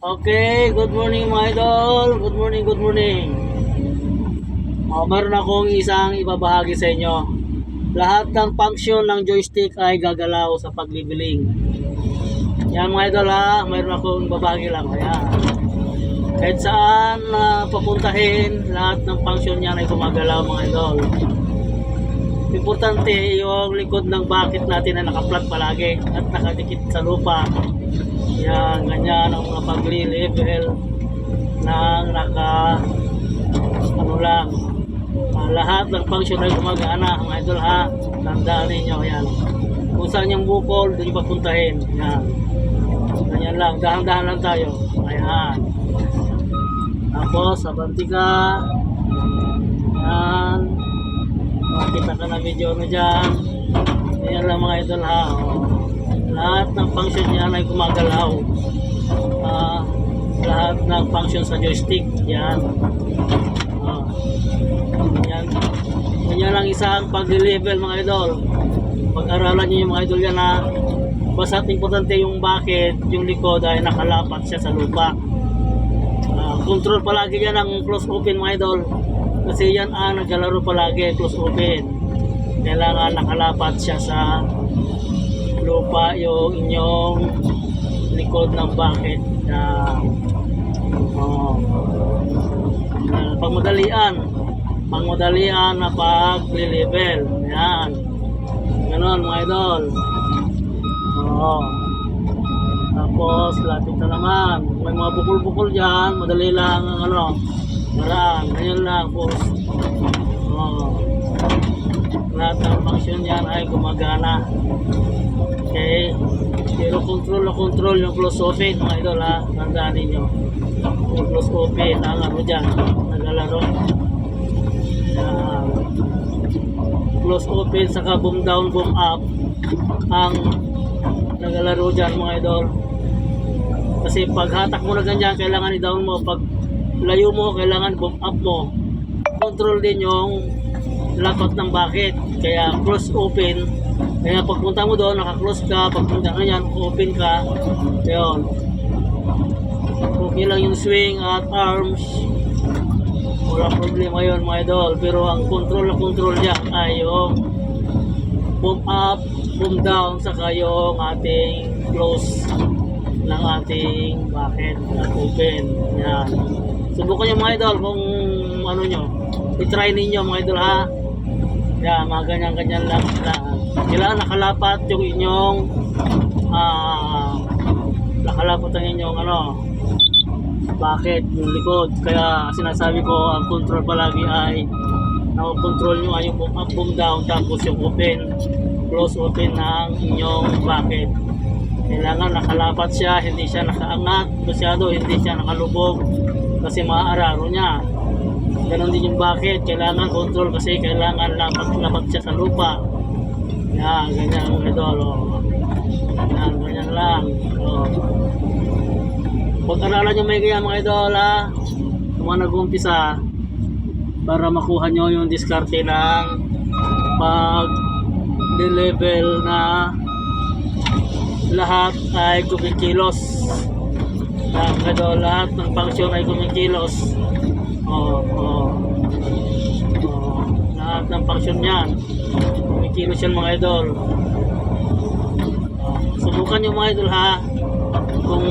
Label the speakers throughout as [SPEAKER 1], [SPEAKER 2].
[SPEAKER 1] Okay, good morning mga idol. Good morning, good morning. Meron akong isang ibabahagi sa inyo. Lahat ng function ng joystick ay gagalaw sa paglibiling. Yan mga idol ha, mayroon akong ibabahagi lang. Ayan. Kahit saan papuntahin, lahat ng function niyan ay gumagalaw mga idol. Importante yung likod ng bucket natin na naka-flat palagi at nakadikit sa lupa. Yan, ganyan ang mga pagli-level ng lahat ng function ay gumagana mga idol ha. Tandaan ninyo yan. Kung saan yung bukol, doon yung papuntahin. Yan. Ganyan lang, dahan-dahan lang tayo. Ayan. Tapos, abanti ka. Yan. Makita ka na video na dyan. Ganyan lang mga idol ha. Lahat ng function niyan ay gumagalaw. Lahat ng function sa joystick. Yan. Ganyan lang isang pag-level mga idol. Pag-aralan nyo yung mga idol yan ha. Basta importante yung bakit, yung likod ay nakalapat siya sa lupa. Control palagi yan ang close open mga idol. Kasi yan naglalaro palagi close open. Kailangan nakalapat siya sa lupa yung inyong likod ng bucket. Pangmadalian na pag-level. Yan. Ganon mga idol. Tapos lapit na naman. May mga bukol-bukol dyan. Madali lang ang maraan. Ganyan lang po. Lahat ng function yan ay gumagana. Okay. Pero control yung close open mga idol ha. Tandaan ninyo. Yung close open ang dyan. Naglalaro. Close open saka boom down, boom up ang naglalaro dyan mga idol. Kasi pag hatak mo na ganyan, kailangan i-down mo. Pag layo mo, kailangan boom up mo. Control din yung lapat ng bucket. Kaya close open. Kaya pagpunta mo doon, naka-close ka. Pagpunta ka nyan, open ka. Yun. Okay lang yung swing at arms. Wala problema yun mga idol. Pero ang control dyan ay yung boom up, boom down, saka yung ating close ng ating bucket at open. Yan. Subukan nyo mga idol kung ano nyo. I-try ninyo mga idol ha. Yan, mga ganyan-ganyan lang. Kailangan nakalapat yung inyong nakalapat ang inyong bucket, yung likod. Kaya sinasabi ko ang control palagi ay control nyo ay yung boom up, boom down, tapos yung open, close open ng inyong bucket. Kailangan nakalapat siya, hindi siya nakaangat masyado, hindi siya nakalubog kasi maaararo niya. Ganon din yung bucket, kailangan control kasi kailangan lapat siya sa lupa. Yan, ganyan mga idol. Yan, ganyan lang. Pag-aralan nyo may kaya mga idol ha. Kung mga nag-umpisa para makuha nyo yung diskarte ng pag-level na lahat ay kumikilos. Mga idol, lahat ng function ay kumikilos. Lahat ng function yan kumikilos yan mga idol. Subukan nyo mga idol ha. Kung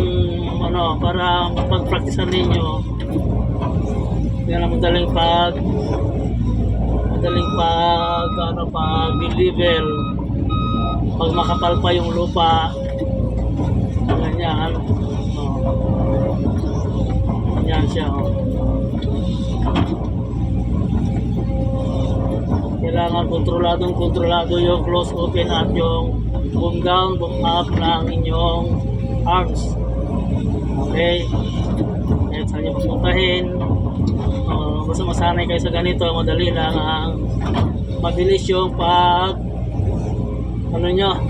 [SPEAKER 1] para pag-practicean ninyo. Yan ang madaling pag-level. Pag makapal pa yung lupa. Ganyan. Ganyan siya. Kailangan kontrolado yung close open at yung boom down, boom up ng inyong arms. Okay. Kahit saan nyo pupuntahin. Basta masanay kayo sa ganito, madali lang ang mabilis yung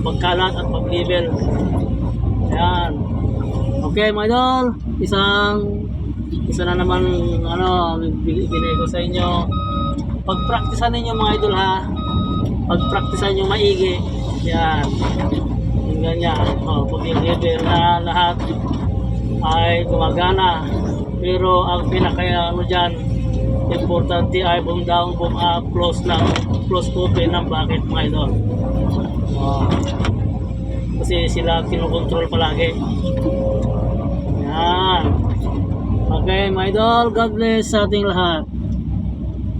[SPEAKER 1] pagkalat at pag-level. Ayan. Okay mga idol, isa na naman binigay ko sa inyo. Pag-practicean ninyo mga idol ha. Pag-practicean nyo maigi. Yan. Yung ganyan. Pag-level na lahat ay gumagana. Pero ang pinaka ano dyan, importante ay boom down, boom up, close open ng bracket mga idol. Kasi sila kinokontrol palagi. Yan. Okay mga idol, God bless sa ating lahat.